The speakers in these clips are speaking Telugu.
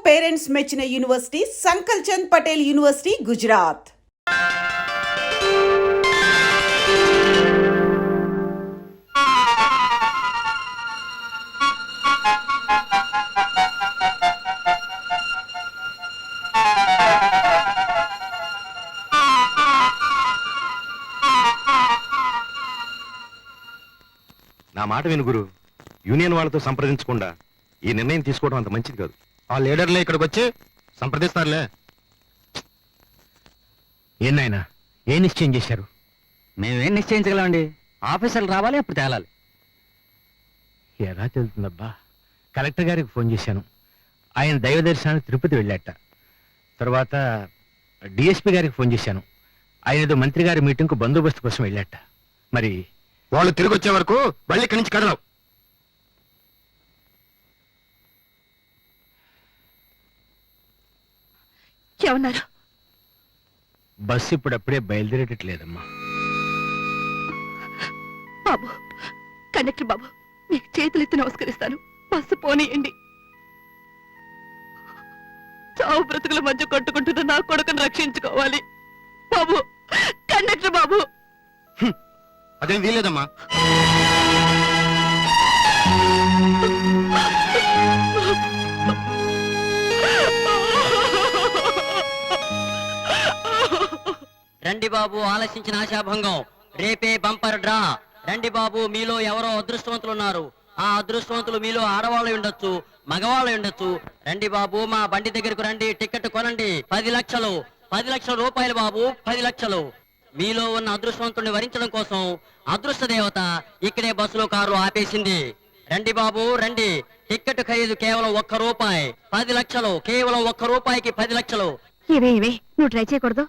పేరెంట్స్ మెచ్చిన యూనివర్సిటీ సంకల్ చంద్ పటేల్ యూనివర్సిటీ గుజరాత్. నా మాట విను గురు. యూనియన్ వాళ్ళతో సంప్రదించకుండా ఈ నిర్ణయం తీసుకోవడం అంత మంచిది కాదు. ఆ లీడర్లే ఇక్కడికి వచ్చి సంప్రదిస్తారులే. ఏనాయనా ఏం నిశ్చయం చేశారు? మేమేం నిశ్చయించగలమండి, ఆఫీసర్లు రావాలి, అప్పుడు తేలాలి. ఎలా తెలుతుందబ్బా? కలెక్టర్ గారికి ఫోన్ చేశాను, ఆయన దైవ దర్శనానికి తిరుపతి వెళ్ళాట. తర్వాత డిఎస్పీ గారికి ఫోన్ చేశాను, ఆయన ఏదో మంత్రి గారి మీటింగ్కు బందోబస్తు కోసం వెళ్ళాట. మరి వాళ్ళు తిరిగి వచ్చే వరకు మళ్ళీ ఇక్కడి నుంచి కదలవు. ఏమన్నారు? బస్సు ఇప్పుడప్పుడే బయలుదేరేటట్లేదమ్మా. బాబు, కండక్టర్ బాబు, మీకు చేతులెత్తి నమస్కరిస్తాను, బస్సు పోనీయండి. చావు బ్రతుకుల మధ్య కొట్టుకుంటున్న నా కొడుకును రక్షించుకోవాలి బాబు. కండక్టర్ బాబు. అదేం వీలేదమ్మా. రండి బాబు, ఆలసించిన ఆశాభంగం. రేపే బంపర్ డ్రా. రండి బాబు, మీలో ఎవరో అదృష్టవంతులు ఉన్నారు. ఆ అదృష్టవంతులు మీలో ఆడవాళ్ళు ఉండొచ్చు, మగవాళ్ళు ఉండొచ్చు. రండి బాబు, మా బండి దగ్గరకు రండి, టికెట్ కొనండి. 10 లక్షలు, 10 లక్షల రూపాయలు బాబు, 10 లక్షలు. మీలో ఉన్న అదృష్టవంతుడిని వరించడం కోసం అదృష్ట దేవత ఇక్కడే బస్సులో కారులో ఆపేసింది. రండి బాబు రండి. టికెట్ ఖరీదు కేవలం 1 రూపాయి. 10 లక్షలు, కేవలం 1 రూపాయికి 10 లక్షలు. ఇవే నువ్వు ట్రై చేయకూడదు.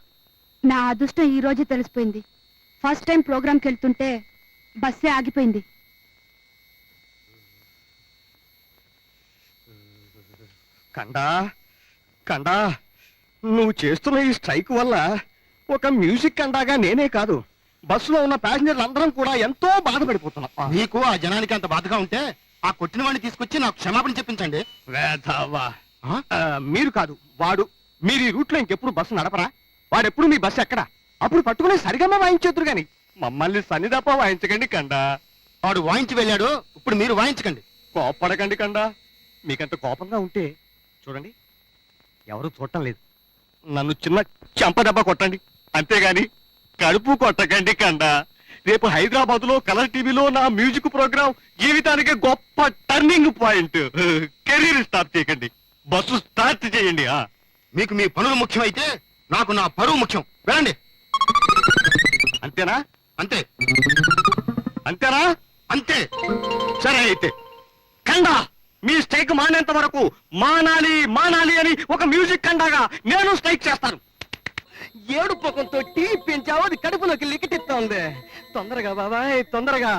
నా అదృష్టం ఈ రోజు తెలిసిపోయింది. ఫస్ట్ టైం ప్రోగ్రామ్కి వెళ్తుంటే బస్సే ఆగిపోయింది. కండా కండా, నువ్వు చేస్తున్న ఈ స్ట్రైక్ వల్ల ఒక మ్యూజిక్ కండాగా నేనే కాదు, బస్సులో ఉన్న ప్యాసింజర్లు అందరం కూడా ఎంతో బాధపడిపోతున్నాం. నీకు ఆ జనానికి అంత బాధగా ఉంటే ఆ కొట్టిన వాడిని తీసుకొచ్చి నాకు క్షమాపణ చెప్పించండి. వేధవా. మీరు కాదు, వాడు. మీరు ఈ రూట్లో ఇంకెప్పుడు బస్సు నడపరా? వాడెప్పుడు మీ బస్సు ఎక్కడా? అప్పుడు పట్టుకుని సరిగమ్మ వాయించేద్దరు గాని మమ్మల్ని సన్నిదప్ప వాయించకండి కండా. వాడు వాయించి వెళ్ళాడు, ఇప్పుడు మీరు వాయించకండి. కోపడకండి కండా. మీకంత కోపంగా ఉంటే చూడండి, ఎవరు చూడటం లేదు, నన్ను చిన్న చెంపదెబ్బ కొట్టండి, అంతేగాని కడుపు కొట్టకండి కండా. రేపు హైదరాబాద్ లో కలర్ టీవీలో నా మ్యూజిక్ ప్రోగ్రామ్ జీవితానికి గొప్ప టర్నింగ్ పాయింట్. కెరీర్ స్టార్ట్ చేయకండి, బస్సు స్టార్ట్ చేయండి. మీకు మీ పనులు ముఖ్యమైతే నాకు నా పరువు ముఖ్యం. వెళ్ళండి. అంతేనా? అంతే. అంతేనా? అంతే. సరే అయితే కండా, మీ స్ట్రైక్ మానేంత వరకు మానాలి మానాలి అని ఒక మ్యూజిక్ కండాగా నేను స్ట్రైక్ చేస్తాను. ఏడు పొకంతో టీ పెంచావు, అది కడుపులోకి లికిటిస్తా ఉంది. తొందరగా బాబాయ్, తొందరగా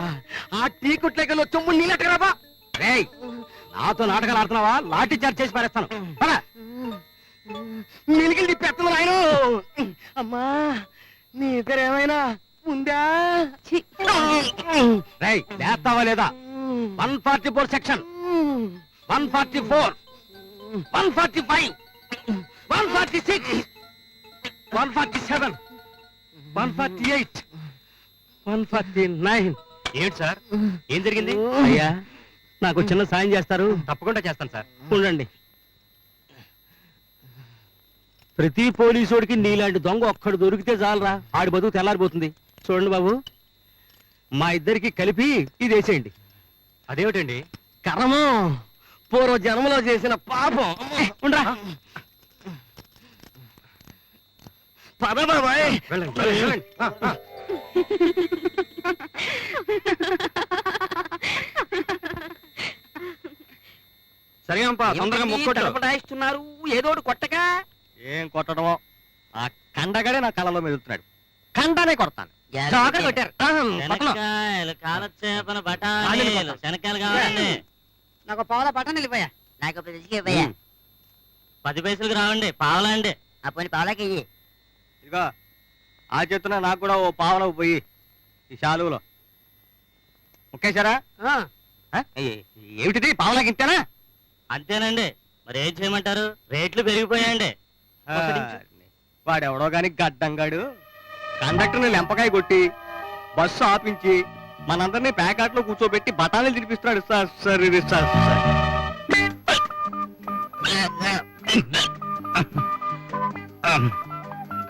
ఆ టీ కుట్లేకలో చొమ్ము నీళ్ళటరాబా. రేయ్, నాతో నాటకాలు ఆడుతున్నావా? లాఠీ చార్జ్ చేసి పారేస్తాను. మిలిగిలి తిప్పేస్తుంది నాయన. అమ్మా, నీ ఇద్దరు ఏమైనా ఉందా? రేయ్, లేస్తావా లేదా? 144 సెక్షన్, 144, 145, 146, 147, 148, 149. ఏంటి సార్, ఏం జరిగింది? అయ్యా, నాకు చిన్న సాయం చేస్తారు? తప్పకుండా చేస్తాను సార్. ఉండండి. ప్రతి పోలీసోడికి నీలాంటి దొంగ ఒక్కడు దొరికితే చాలరా, ఆడి బతుకు తెల్లారిపోతుంది. చూడండి బాబు, మా ఇద్దరికి కలిపి ఇది వేసేయండి. అదేమిటండి? కర్మం, పూర్వ జన్మలో చేసిన పాపం. ఉండరా. పద బాబాయ్. వెళ్ళండి, వెళ్ళండి. సరిగా తొందరగా మొక్కటాయిస్తున్నారు, ఏదోడు కొట్టగా. ఏం కొట్టడమో, ఆ కండగాడే నా కళ్ళలో మెదులుతున్నాడు. కండానే కొడతాను. శనక్కాయలు, కాలచేపన, బఠానీలు, శనక్కాయలు కావాలండి. నాకు పావుల బట్టలు వెళ్ళిపోయా. నాకు ఇప్పుడు ఇవ్వయా. 10 పైసలకు రావండి, పావలండి. ఆ పోనీ పావులకి ఇయ్యి. ఇదిగో ఆ చేతున నాకు కూడా ఓ పావలకు పోయి ఈ శాలువలో ఒకేసారా? ఏమిటిది, పావలకి ఇంతేనా? అంతేనండి. మరి ఏం చేయమంటారు? రేట్లు పెరిగిపోయాయండి. వాడెవడో గాని గడ్డంగాడు కండక్టర్ని లెంపకాయ కొట్టి బస్సు ఆపించి మనందరినీ ప్యాకాట్లో కూర్చోబెట్టి బఠానీలు తినిపిస్తున్నాడు సార్ సార్ ఇది సార్ సార్.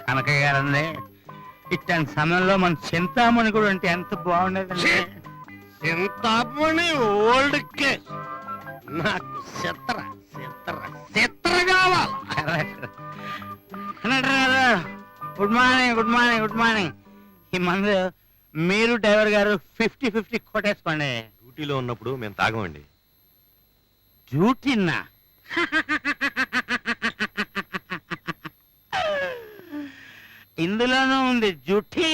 కనకయ్య గారండి ఇట్లాంటి సమయంలో మన చింతామణి కూడా ఉంటే ఎంత బాగుండేదండి. చింతామణి ఓల్డ్ కేస్ నాకు చిత్ర చిత్ర చిత్ర కావాలి. Good morning good morning good morning. ఈ మందు మీరు డ్రైవర్ గారు 50-50 కొట్టేసుకోండి. డ్యూటీలో ఉన్నప్పుడు మేము తాగమండి. డ్యూటీనా? ఇందులోనూ ఉంది డ్యూటీ.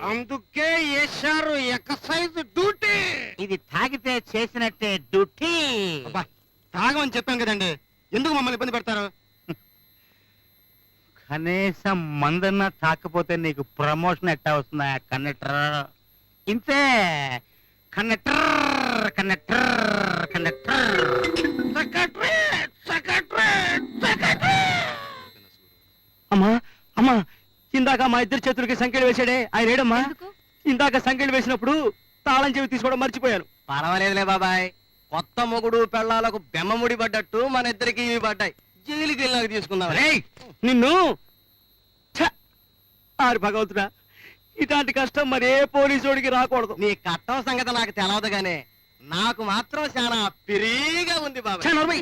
అందుకే వేశారు ఎక్సైజ్ డ్యూటీ. ఇది తాగితే చేసినట్టే డ్యూటీ. అబ్బా, తాగమని చెప్పాం కదండి, ఎందుకు మమ్మల్ని ఇబ్బంది పెడతారు? కనీసం మందన్నా తాకపోతే నీకు ప్రమోషన్ ఎట్టా వస్తుందా కండక్టర్? ఇంతే conductor conductor conductor. Secretary secretary secretary. అమ్మా అమ్మా, ఇందాక మా ఇద్దరు చేతులకి సంఖ్యలు వేసాడే ఆయన ఏడమ్మా? ఇందాక సంఖ్యలు వేసినప్పుడు తాళం చెవి తీసుకోవడం మర్చిపోయాను. పర్వాలేదులే బాబాయ్, కొత్త మొగుడు పెళ్ళాలకు బెమ్మముడి పడ్డట్టు మన ఇద్దరికి ఇవి పడ్డాయి. జైలుకి వెళ్ళాక తీసుకుందాం. నిన్ను ఛ! ఆరు భగవంతుడా, ఇలాంటి కష్టం మరే పోలీసుడికి రాకూడదు. నీ కట్టం సంగతి నాకు తెలవదు గానే నాకు మాత్రం చాలా పిరిగా ఉంది ఛ, బాబాయ్. నోర్మై.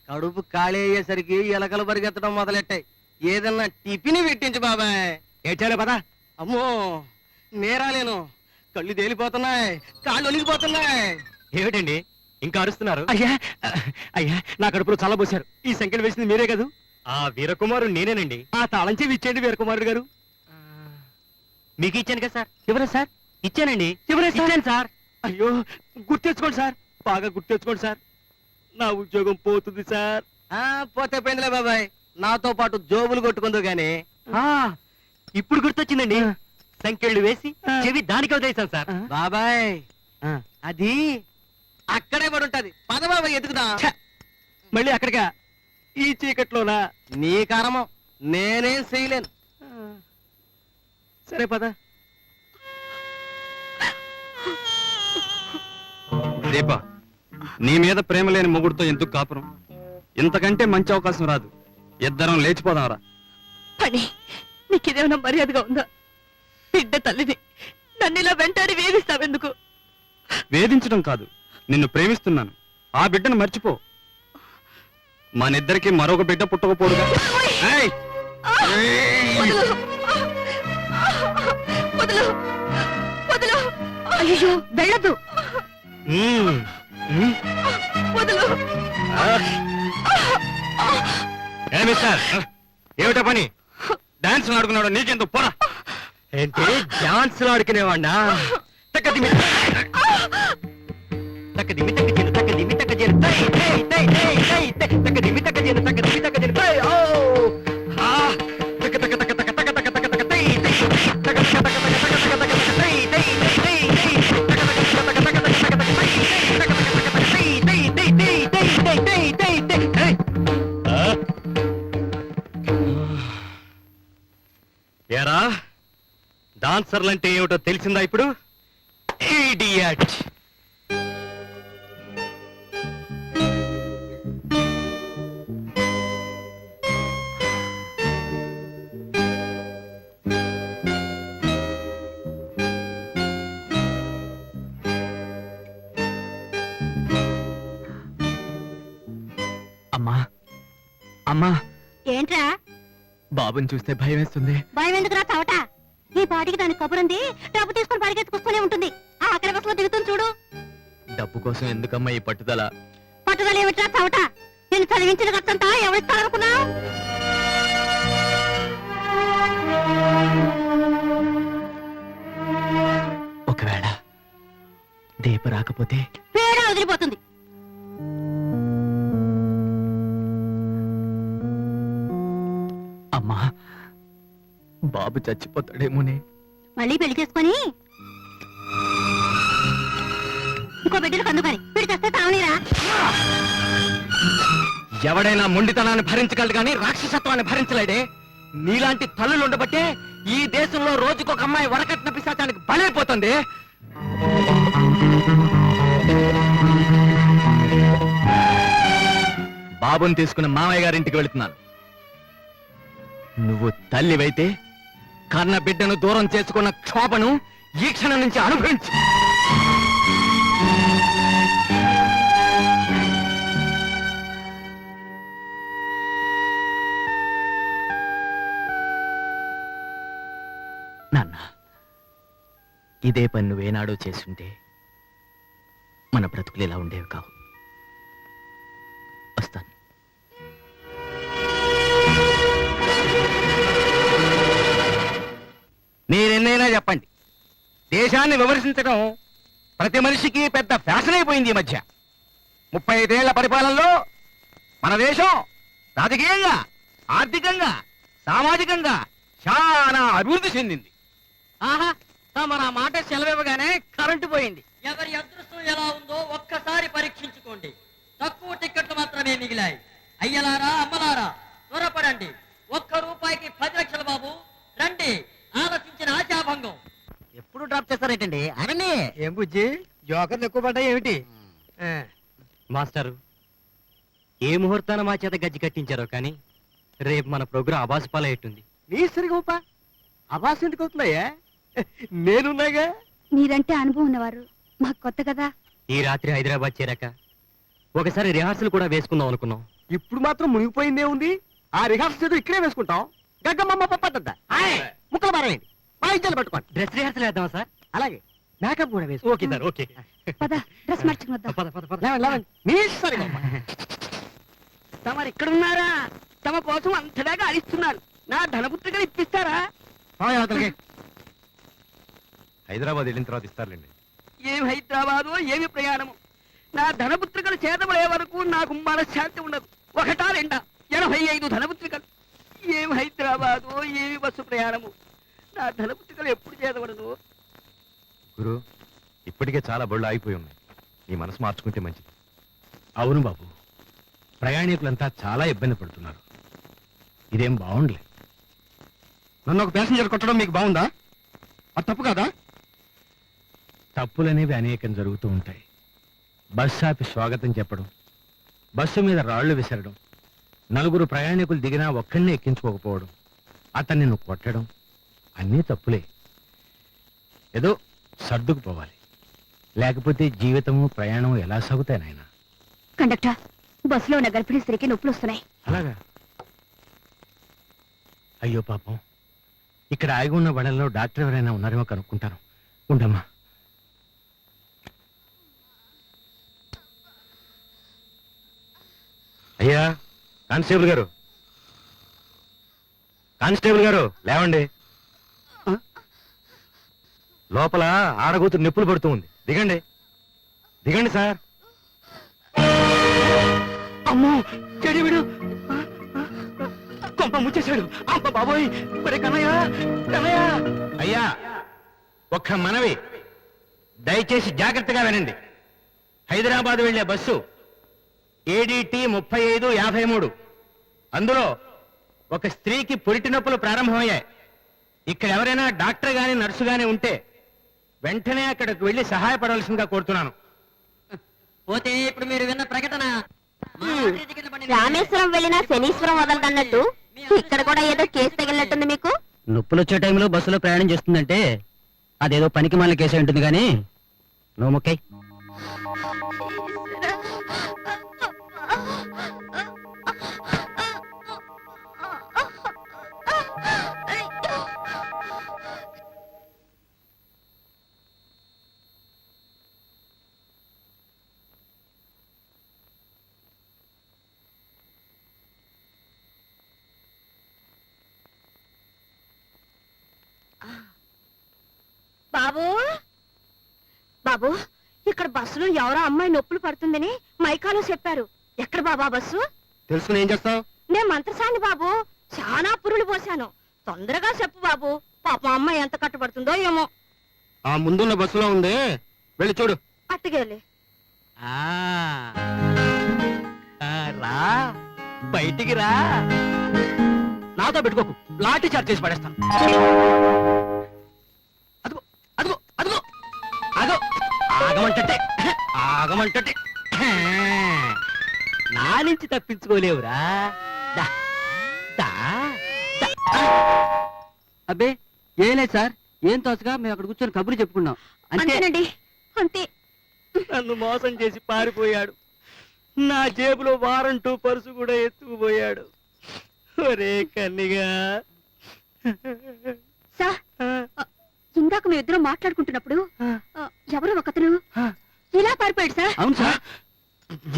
కడుపు ఖాళీ అయ్యేసరికి ఎలకలు పరిగెత్తడం మొదలెట్టాయి. ఏదన్నా టిఫిన్ పెట్టించు బాబాయ్. ఏడ్చాలే పదా. అమ్మో నేరాలేను, కళ్ళు తేలిపోతున్నాయి, కాళ్ళు ఒలిగిపోతున్నాయి. ఏమిటండి ఇంకా అరుస్తున్నారు? అయ్యా అయ్యా, నా కడుపులో చాలా పోశారు. ఈ సంఖ్యలు వేసింది మీరే కదూ? ఆ వీరకుమారు నేనేనండి. ఆ తాళం చెవి ఇచ్చేయండి వీరకుమారుడు గారు. మీకు ఇచ్చాను కదా సార్. ఎవరా సార్? ఇచ్చానండి. ఎవరా ఇచ్చాను సార్. అయ్యో, గుర్తెచ్చుకోండి సార్, బాగా గుర్తెచ్చుకోండి సార్. నా ఉద్యోగం పోతుంది సార్. పోతే పోయిందిలే బాబాయ్, నాతో పాటు జోబులు కొట్టుకుందు గాని. ఇప్పుడు గుర్తొచ్చిందండి. సంఖ్యలు వేసి చెవి దానికి వదిలేసాను సార్. బాబాయ్ అది అక్కడే పడి ఉంటది. పద బాబాయ్ ఎదుగుదా. ఛ! మళ్ళీ అక్కడికా? ఈ చీకట్లోనా? నీ కర్మం, నేనేం చేయలేను. సరే పద. దీప, నీ మీద ప్రేమ లేని మొగుడుతో ఎందుకు కాపురం? ఇంతకంటే మంచి అవకాశం రాదు. ఇద్దరం లేచిపోదాంరా. పని నీకిదేమైనా మర్యాదగా ఉందా? బిడ్డ తల్లిని నన్ను ఇలా వెంటాడి వేధిస్తావెందుకు? వేధించడం కాదు, నిన్ను ప్రేమిస్తున్నాను. ఆ బిడ్డను మర్చిపో. మనిద్దరికి మరొక బిడ్డ పుట్టకపోడుగా. ఏయ్! వదలు! వదలు! వదలు! అయ్యో, వెళ్ళదు. వదలు! ఏమి సార్, ఏమిటా పని? డాన్స్ ఆడుకున్నాడు, నీకెందుకు పోరా. ఏంటి డాన్స్ లో ఆడుకునేవాడినా? తక్కదిమి తక్కదిమి తక్కజేను తక్కదిమి తక్కజేను తై తై తై తై తై తై తక్కదిమి తక్కజేను తక్కదిమి తక్కజేను తై. ఓ తక్క తక్క తక్క తక్క తక్క తక్క తక్క తక్క తై తై తక్క తక్క తక్క తక్క తక్క తక్క తక్క తై తై తై తై తక్క తక్క తక్క తక్క తక్క తక్క తక్క తై తక్క తక్క తక్క తై తై తై తై తై తై తై తై తై. ఏరా, డాన్సర్లంటే ఏమిటో తెలిసిందా ఇప్పుడు? ఇడియట్. అమ్మా అమ్మా, ఏంట్రా బాబుని చూస్తే భయం వేస్తుంది. భయం ఎందుకురా చవట? నీ పాటికి దాని కబురుంది, డబ్బు తీసుకుని పరిగెత్తుకొస్తూనే ఉంటుంది. ఆ అక్కడ బస్సులో దిగుతుంది చూడు. డబ్బు కోసం ఎందుకమ్మా ఈ పట్టుదల? పట్టుదల ఏమిట్రా చవట? నేను చదివించిన ఖర్చంతా ఎవరిస్తారనుకున్నావు? ఒకవేళ దీప రాకపోతే? పేడ వదిలిపోతుంది. అమ్మా, బాబు చచ్చిపోతాడేమోనే. మళ్ళీ పెళ్లి చేసుకొని ఇంకో బిడ్డలు కందుకని వీడు చేస్తే తావనీరా. ఎవడైనా మొండితనాన్ని భరించగలడు కానీ రాక్షసత్వాన్ని భరించలేడే. నీలాంటి తల్లులు ఉండబట్టే ఈ దేశంలో రోజుకొక అమ్మాయి వరకట్న పిశాచానికి బలైపోతుంది. బాబుని తీసుకుని మామయ్య గారింటికి వెళుతున్నాను. నువ్వు తల్లివైతే కన్న బిడ్డను దూరం చేసుకున్న క్షోభను ఈ క్షణం నుంచి అనుభవించు. నాన్న, ఇదే పని నువ్వేనాడో చేసుంటే మన బ్రతుకులు ఇలా ఉండేవి కావు. వస్తాను. మీరెన్నైనా చెప్పండి, దేశాన్ని విమర్శించడం ప్రతి మనిషికి పెద్ద ఫ్యాషన్ అయిపోయింది ఈ మధ్య. 35 ఏళ్ల పరిపాలనలో మన దేశం రాజకీయంగా, ఆర్థికంగా, సామాజికంగా చాలా అభివృద్ధి చెందింది. ఆహా, తమరు ఆ మాట సెలవివ్వగానే కరెంటు పోయింది. ఎవరి అదృష్టం ఎలా ఉందో ఒక్కసారి పరీక్షించుకోండి. తక్కువ టిక్కెట్లు మాత్రమే మిగిలాయి. అయ్యలారా, అమ్మలారా, త్వరపడండి. ₹1 10 లక్షలు బాబు. రండి, ఆలోచించిన ఆశాభంగం. ఎప్పుడు డ్రాప్ చేస్తారేంటండి? అనండి. ఏం బుజ్జి, జోకర్లు ఎక్కువ పడ్డాయి ఏమిటి? మాస్టారు, ఏ ముహూర్తాన మా చేత గజ్జి కట్టించారో కానీ రేపు మన ప్రోగ్రాం అబాసుపాలయ్యేట్టుంది. నీ సరిగోపా అభాస్ ఎందుకు అవుతున్నాయా? నేనున్నాగా. మీరంటే అనుభవం ఉన్నవారు, మాకు కొత్త కదా. ఈ రాత్రి హైదరాబాద్ చేరాక ఒకసారి రిహార్సల్ కూడా వేసుకుందాం అనుకున్నాం. ఇప్పుడు మాత్రం మునిగిపోయిందే ఉంది. ఆ రిహార్సల్ ఏదో ఇక్కడే వేసుకుంటాం. గగ్గమ్మ పప్పద్ద ముక్కలు మారాయండి. వాయిద్యాలు పట్టుకోండి. డ్రెస్ రిహార్సల్ వేద్దామా సార్? అలాగే మేకప్ కూడా వేసుకో. Okay sir, okay. పద, డ్రెస్ మార్చుకుని వద్దాం. పద పద పద. లేవండి, లేవండి. నీ సరిగోపా. తమరు ఇక్కడున్నారా? తమ కోసం అంతదాగా అరిస్తున్నారు. నా ధనపుత్రికలు ఇప్పిస్తారా? హైదరాబాద్ వెళ్ళిన తర్వాత ఇస్తారులేండి. ఏం హైదరాబాదు, ఏమి ప్రయాణము. నా ధనపుత్రికలు చేతబడే వరకు నాకు మనశ్శాంతి ఉండదు. ఒకటా రెండా 85 ధనపుత్రికలు. ఏం హైదరాబాదు, ఏమి బస్సు ప్రయాణము. నా ధనపుత్రికలు ఎప్పుడు చేతబడదు. గురు, ఇప్పటికే చాలా బళ్ళు ఆగిపోయి ఉన్నాయి. నీ మనసు మార్చుకుంటే మంచిది. అవును బాబు, ప్రయాణికులంతా చాలా ఇబ్బంది పడుతున్నారు. ఇదేం బాగుండలే. నన్ను ఒక ప్యాసింజర్ కొట్టడం మీకు బాగుందా? అది తప్పు కాదా? తప్పులనేవి అనేకం జరుగుతూ ఉంటాయి. బస్సు ఆపి స్వాగతం చెప్పడం, బస్సు మీద రాళ్లు విసరడం, నలుగురు ప్రయాణికులు దిగినా ఒక్కడిని ఎక్కించుకోకపోవడం, అతన్ని నువ్వు కొట్టడం అన్నీ తప్పులే. ఏదో సర్దుకుపోవాలి. లేకపోతే జీవితము ప్రయాణం ఎలా సాగుతాయి నాయన. కండక్టర్, బస్సులో ఉన్న గర్భిణీ స్త్రీకి నొప్పులు వస్తున్నాయి. అలాగా? అయ్యో పాపం. ఇక్కడ ఆగి ఉన్న బళ్ళల్లో డాక్టర్ ఎవరైనా ఉన్నారేమో కనుక్కుంటాను. ఉండమ్మా. అయ్యా, కానిస్టేబుల్ గారు, కానిస్టేబుల్ గారు లేవండి. లోపల ఆడగూతురు నిప్పులు పడుతూ ఉంది. దిగండి, దిగండి సార్. అమ్మో, చెడివిడు కొంప ముచ్చేశాడు. అమ్మ బాబోయ్, మరి కన్నయ్య, కన్నయ్య. అయ్యా, ఒక్క మనవి, దయచేసి జాగ్రత్తగా వినండి. హైదరాబాద్ వెళ్లే బస్సు ADT 3553. అందులో ఒక స్త్రీకి పురిటి నొప్పులు ప్రారంభమయ్యాయి. ఇక్కడ ఎవరైనా డాక్టర్ గాని నర్సు గాని ఉంటే వెంటనే అక్కడికి వెళ్లి సహాయపడవలసిందిగా కోరుతున్నాను. పోతే ఇప్పుడు మీరు విన్న ప్రకటన రామేశ్వరం వెళ్ళినా శనీశ్వరం వదలదన్నట్టు ఇక్కడ కూడా ఏదో కేసు తగిలినట్టుంది మీకు. నొప్పులు వచ్చే టైంలో బస్సులో ప్రయాణం చేస్తుందంటే అదేదో పనికి మాలిన కేసు ఉంటుంది కానీ నువ్వు మొక్కై. బాబు, బాబు, ఇక్కడ బస్సులో ఎవరో అమ్మాయి నొప్పులు పడుతుందని మైకాలో చెప్పారు. ఎక్కడ బాబా బస్సు? తెలుసుకుని ఏం చేస్తావు? నేను మంత్రసాని బాబు, చాలా పురులు పోశాను. తొందరగా చెప్పు బాబు, పాపం అమ్మాయి ఎంత కట్టుబడుతుందో ఏమో. ఆ ముందున్న బస్సులో ఉంది, వెళ్ళి చూడు. అట్టగేలే. రా బయటికి రా. నాతో పెట్టుకోకు, లాఠీ చార్జ్ చేసి పడేస్తాను. అదిగో అదిగో అదిగో అగో, ఆగమంటే ఆగమంటే నా నుంచి తప్పించుకోలేవురా. దా, దా, దా. అబ్బే ఏం లేదు సార్, ఏం తోచగా మేము అక్కడ కూర్చొని కబుర్లు చెప్పుకున్నాం అంతే. అంతేనండి, అంతే. నన్ను మోసం చేసి పారిపోయాడు. నా జేబులో వారంటూ పర్సు కూడా ఎత్తుకుపోయాడు. ఒరే కన్నిగా. సార్ ఇందాక మీ ఇద్దరు మాట్లాడుకుంటున్నప్పుడు ఎవరో ఒకతను ఇలా పారిపోయాడు సార్. అవును సార్,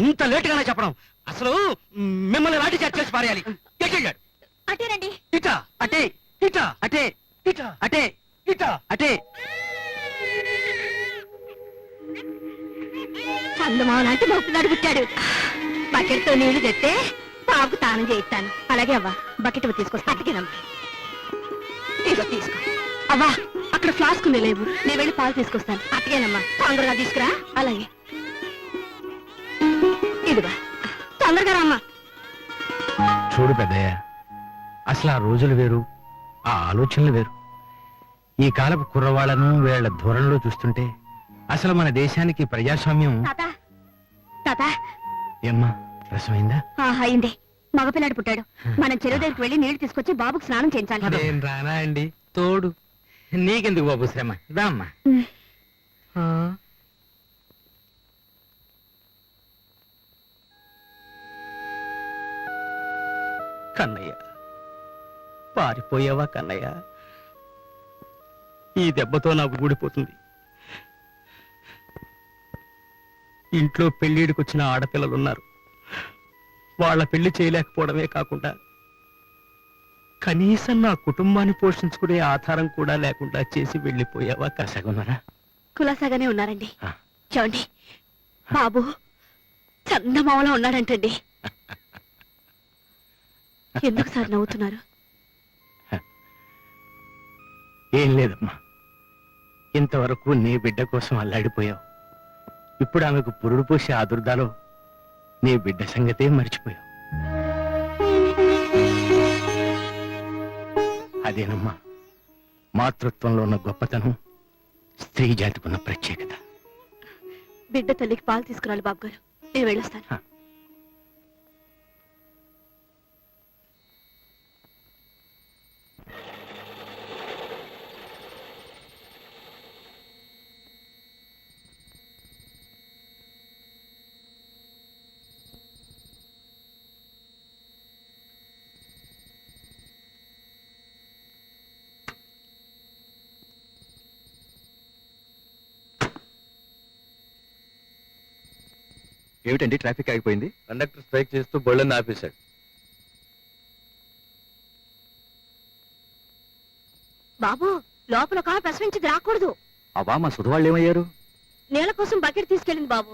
ఇంత లేటుగానే చెప్పడం. అసలు మిమ్మల్ని లాఠీ చార్జ్ చేసి పారేయాలి. ఎక్కాడు అటేనండి. ఇట అటే, ఇట అటే, ఇట అటే, ఇట అటే. చందమాలాంటి మా పిల్లాడు పుట్టాడు. బకెట్ తో నీళ్లు తెస్తే బాబుకు తానం చేయిస్తాను. అలాగే అవ్వా, బకెట్ తీసుకొస్తా. అతికినమ్మా, ఇదిగో తీసుకో. అవ్వా, అక్కడ ఫ్లాస్క్ లేవు, నేను వెళ్ళి పాలు తీసుకొస్తాను. అతికేనమ్మా, తొందరగా తీసుకురా. అలాగే, ఇదిగో తొందరగా రామ్మా. చూడు పెద్దయ్య, అసలు ఆ రోజులు వేరు, ఆ ఆలోచనలు వేరు. ఈ కాలపు కుర్రవాళ్లను వీళ్ళ ధోరణిలో చూస్తుంటే అసలు మన దేశానికి ప్రజాస్వామ్యం. తాత, తాత, ఏమ్మా, రసమైందా? అయింది. మగపిల్లాడు పుట్టాడు. మనం చెరువు దగ్గరికి వెళ్ళి నీళ్లు తీసుకొచ్చి బాబుకు స్నానం చేయించాలి. నేను రానా అండి తోడు? నీకెందుకు బాబు శ్రమ, దామ్మా. కన్నయ్య, పారిపోయావా కన్నయ్య? ఈ దెబ్బతో నాకు ఊడిపోతుంది. ఇంట్లో పెళ్లిడికి వచ్చిన ఆడపిల్లలున్నారు. వాళ్ళ పెళ్లి చేయలేకపోవడమే కాకుండా కనీసం నా కుటుంబాన్ని పోషించుకునే ఆధారం కూడా లేకుండా చేసి వెళ్ళిపోయావా? కసగున్నారా? కులాసాగానే ఉన్నారండి. ఆ. చూడండి, బాబు చందమామలా ఉన్నాడంటండి. ఎందుకు సార్ నవ్వుతున్నారు? ఏం లేదమ్మా, ఇంతవరకు నీ బిడ్డ కోసం అల్లాడిపోయావు. ఇప్పుడు ఆమెకు పురుడు పోసే ఆదుర్దాలో నీ బిడ్డ సంగతే మర్చిపోయావు. అదేనమ్మా మాతృత్వంలో ఉన్న గొప్పతనం, స్త్రీ జాతికి ఉన్న ప్రత్యేకత. బిడ్డ తల్లికి పాలు తీసుకురాలి బాబు గారు, నేను వెళ్ళొస్తాను. హ. ఏమిటండి ట్రాఫిక్ ఆగిపోయింది? కండక్టర్ స్ట్రైక్ చేస్తూ బళ్ళని ఆపేశాడు. బాబు, లోపల ఒక ఆమె ప్రసవించింది, రాకూడదు. అవా మా సుధవాళ్ళు ఏమయ్యారు? నీళ్ళ కోసం బకెట్ తీసుకెళ్ళింది బాబు.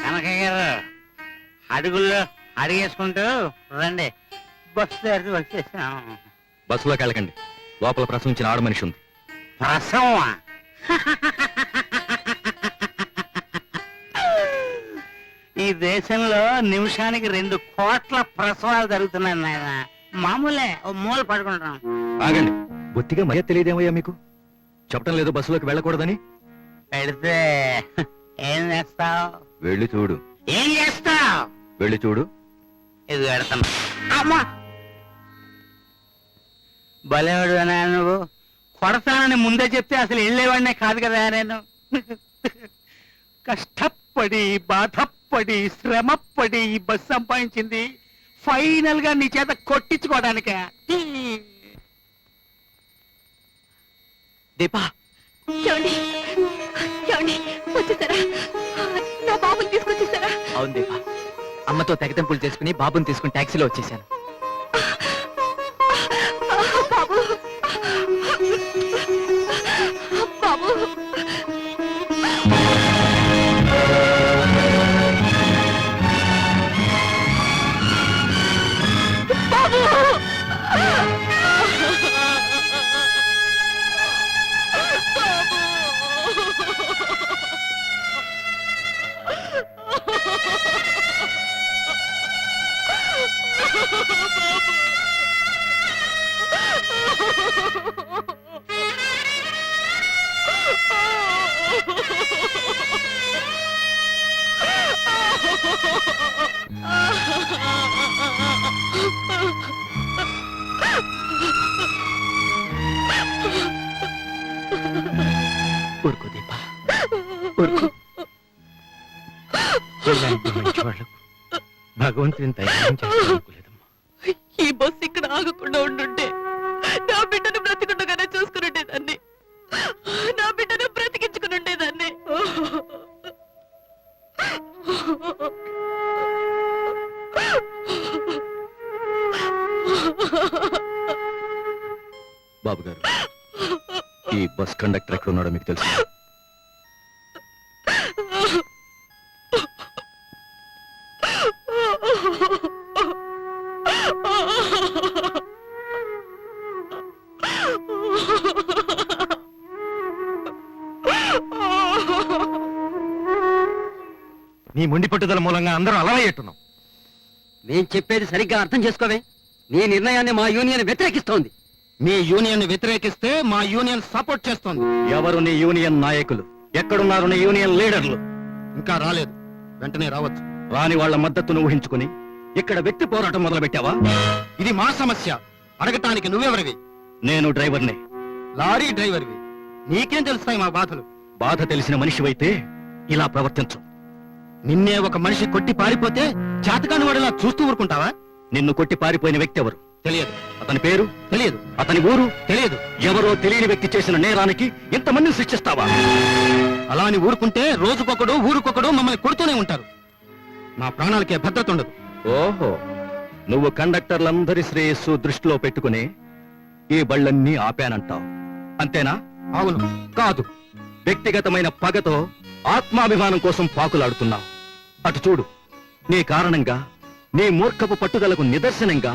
కనకయ్య గారు, అడుగుల్లో అడిగేసుకుంటూ రండి. బస్సు దగ్గరికి వచ్చేసాం. బస్సులోకి వెళ్ళకండి, లోపల ప్రసవించిన ఆడ మనిషి ఉంది. ప్రసవమా? ఈ దేశంలో నిమిషానికి 2 కోట్ల ప్రసవాలు జరుగుతున్నాయి నాయన. మామూలే, ఓ మూల పడుకుంటాం. ఆగండి, బొత్తిగా మర్యాద తెలియదేమయ్యా మీకు? చెప్పడం లేదు బస్సులోకి వెళ్ళకూడదని? పెడితే ఏం చేస్తావు? వెళ్ళి చూడు. ఏం చేస్తావు? వెళ్ళి చూడు. ఇది పెడతాను. అమ్మా, భలేవాడు నువ్వు. కొడతానని ముందే చెప్తే అసలు వెళ్ళేవాడినే కాదు కదా నేను. కష్టపడి, బాధపడి, శ్రమపడి ఈ బస్సు సంపాదించింది ఫైనల్ గా నీ చేత కొట్టించుకోవడానికే. దీపా, చూడండి, చూడండి, వచ్చేసారా? నా బాబుని తీసుకొచ్చేసారా? అవును దీపా, అమ్మతో తెగతెంపులు చేసుకుని బాబుని తీసుకుని టాక్సీలో వచ్చేసాను. బాబు, బాబు, బాబు, ఊరుకో దీప, ఊరుకో. ఇలాంటి మంచి వాళ్ళకు భగవంతుని దయాన్ని చేస్తానుకోలేదమ్మా. ఈ బస్సు ఇక్కడ ఆగకుండా ఉండుంటే నా బిడ్డను బ్రతికుండగానే చూసుకునుండేదాన్ని, నా బిడ్డను బ్రతికించుకునుండేదాన్ని. బాబు గారు, ఈ బస్ కండక్టర్ ఎక్కడ ఉన్నాడో మీకు తెలుసు? నీ మొండి పట్టుదల మూలంగా అందరూ అలా అయ్యేట్టున్నాం. నేను చెప్పేది సరిగ్గా అర్థం చేసుకోవే. నీ నిర్ణయాన్ని మా యూనియన్ వ్యతిరేకిస్తోంది. మీ యూనియన్ వ్యతిరేకిస్తే మా యూనియన్ సపోర్ట్ చేస్తోంది. ఎవరు నీ యూనియన్ నాయకులు? ఎక్కడున్నారు నీ యూనియన్ లీడర్లు? ఇంకా రాలేదు, వెంటనే రావచ్చు. రాని వాళ్ళ మద్దతును ఊహించుకుని ఇక్కడ వ్యక్తి పోరాటం మొదలు పెట్టావా? ఇది మా సమస్య, అడగటానికి నువ్వెవరివి? నేను డ్రైవర్నే. లారీ డ్రైవర్వి, నీకేం తెలుస్తాయి మా బాధలు? బాధ తెలిసిన మనిషివైతే ఇలా ప్రవర్తించు. నిన్నే ఒక మనిషి కొట్టి పారిపోతే చేతకాని వాడిలా చూస్తూ ఊరుకుంటావా? నిన్ను కొట్టి పారిపోయిన వ్యక్తి ఎవరు? తెలియదు. అతని పేరు తెలియదు. అతని ఊరు తెలియదు. ఎవరో తెలియని వ్యక్తి చేసిన నేరానికి ఇంతమందిని శిక్షిస్తావా? అలా అని ఊరుకుంటే రోజుకొకడు ఊరుకొకడు మమ్మల్ని కొడుతూనే ఉంటారు. మా ప్రాణాలకే భద్రత ఉండదు. ఓహో, నువ్వు కండక్టర్లందరి శ్రేయస్సు దృష్టిలో పెట్టుకుని ఈ బళ్ళన్నీ ఆపానంటావు, అంతేనా? అవును. కాదు, వ్యక్తిగతమైన పగతో ఆత్మాభిమానం కోసం పాకులాడుతున్నావు. అటు చూడు, నీ కారణంగా, నీ మూర్ఖపు పట్టుదలకు నిదర్శనంగా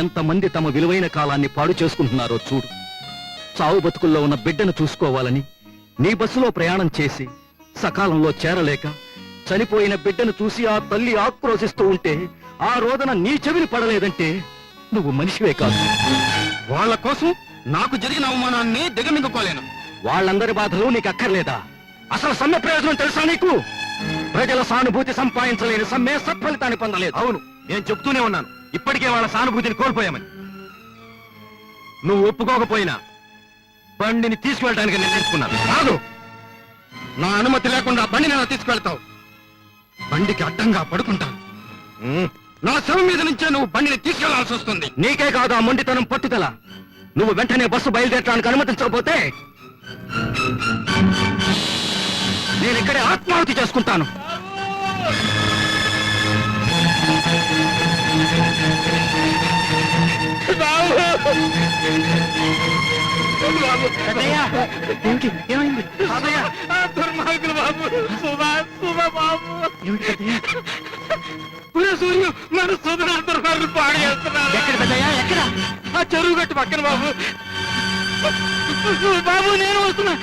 ఎంతమంది తమ విలువైన కాలాన్ని పాడు చేసుకుంటున్నారో చూడు. చావు బతుకుల్లో ఉన్న బిడ్డను చూసుకోవాలని నీ బస్సులో ప్రయాణం చేసి సకాలంలో చేరలేక చనిపోయిన బిడ్డను చూసి ఆ తల్లి ఆక్రోశిస్తూ ఉంటే ఆ రోదన నీ చెవిని పడలేదంటే నువ్వు మనిషివే కాదు. వాళ్ళ కోసం నాకు జరిగిన అవమానాన్ని దిగమింగుకోలేను. వాళ్ళందరి బాధలు నీకు అక్కర్లేదా? అసలు సమ్మె ప్రయోజనం తెలుసా నీకు? ప్రజల సానుభూతి సంపాదించలేని సమ్మె సత్ఫలితాన్ని పొందలేదు. అవును, నేను చెప్తూనే ఉన్నాను, ఇప్పటికే వాళ్ళ సానుభూతిని కోల్పోయామని. నువ్వు ఒప్పుకోకపోయినా బండిని తీసుకువెళ్ళడానికి నిర్ణయించుకున్నాను. కాదు, నా అనుమతి లేకుండా బండిని ఎలా తీసుకెళ్తావు? బండికి అడ్డంగా పడుకుంటాను. నా శవం మీద నుంచే నువ్వు బండిని తీసుకెళ్లాల్సి వస్తుంది. నీకే కాదు ఆ మొండితనం పట్టుదల. నువ్వు వెంటనే బస్సు బయలుదేరడానికి అనుమతించకపోతే నేను ఇక్కడే ఆత్మాహుతి చేసుకుంటాను. దుర్మార్గులు బాబు, సూర్యు మన సోదర దుర్మార్గులు పాడు చేస్తున్నారు. ఎక్కడ? ఆ చెరువు గట్టు పక్కన బాబు. బాబు నేను వస్తున్నా.